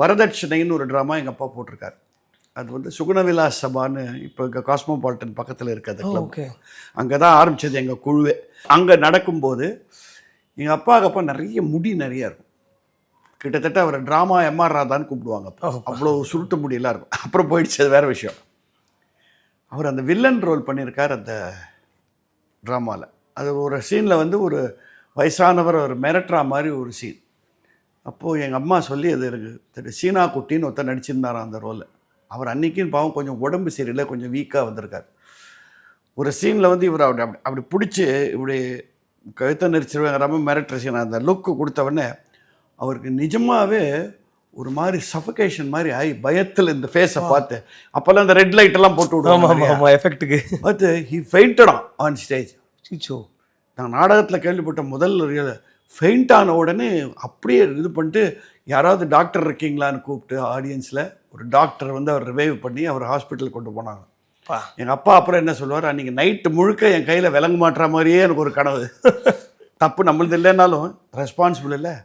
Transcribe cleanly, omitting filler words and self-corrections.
வரதட்சணைன்னு ஒரு ட்ராமா எங்கள் அப்பா போட்டிருக்காரு. அது வந்து சுகுணவிலாஸ் சபான்னு இப்போ இங்கே காஸ்மோபாலிட்டன் பக்கத்தில் இருக்கிறது கிளப். ஓகே. அங்கே தான் ஆரம்பித்தது எங்கள் குழுவே. அங்கே நடக்கும்போது எங்கள் அப்பாவுக்கு நிறைய முடி நிறையா இருக்கும். கிட்டத்தட்ட அவர் ட்ராமா எம்ஆர் ராதான்னு கூப்பிடுவாங்க. அவ்வளோ சுருட்டு முடியெல்லாம் இருக்கும். அப்புறம் போயிடுச்சு, அது வேறு விஷயம். அவர் அந்த வில்லன் ரோல் பண்ணியிருக்கார் அந்த ட்ராமாவில். அது ஒரு சீனில் வந்து ஒரு வயசானவர் ஒரு மிரட்டுறா மாதிரி ஒரு சீன். அப்போது எங்கள் அம்மா சொல்லி அது எனக்கு சீனா குட்டின்னு ஒருத்தர் நடிச்சிருந்தாராம் அந்த ரோலில். அவர் அன்றைக்கின்னு பாவம் கொஞ்சம் உடம்பு சரியில்லை, கொஞ்சம் வீக்காக வந்திருக்கார். ஒரு சீனில் வந்து இவர் அப்படி அப்படி அப்படி பிடிச்சி இப்படி கழுத்தை நெரிச்சிருவேங்கிற மாதிரி மிரட்டுற சீன். அந்த லுக்கு கொடுத்தவொடனே அவருக்கு நிஜமாகவே ஒரு மாதிரி சஃபகேஷன் மாதிரி ஆகி பயத்தில் இந்த ஃபேஸை பார்த்து, அப்போல்லாம் இந்த ரெட் லைட்டெல்லாம் போட்டு விடுவாங்க எஃபெக்ட்டுக்கு, பார்த்து ஹி ஃபெயிண்டட் ஆன் ஸ்டேஜ். சிச்சோ, நான் நாடகத்தில் கேள்விப்பட்ட முதல் ஃபெயிண்ட் ஆன உடனே அப்படியே இது பண்ணிட்டு யாராவது டாக்டர் இருக்கீங்களான்னு கூப்பிட்டு ஆடியன்ஸில் ஒரு டாக்டர் வந்து அவர் ரிவைவ் பண்ணி அவர் ஹாஸ்பிட்டலுக்கு கொண்டு போனாங்க. எங்கள் அப்பா அப்புறம் என்ன சொல்லுவார், அன்றைக்கி நைட்டு முழுக்க என் கையில் விளங்க மாட்டுற மாதிரியே எனக்கு ஒரு கனவு. தப்பு நம்மளது இல்லைன்னாலும் ரெஸ்பான்சிபிள் இல்லை.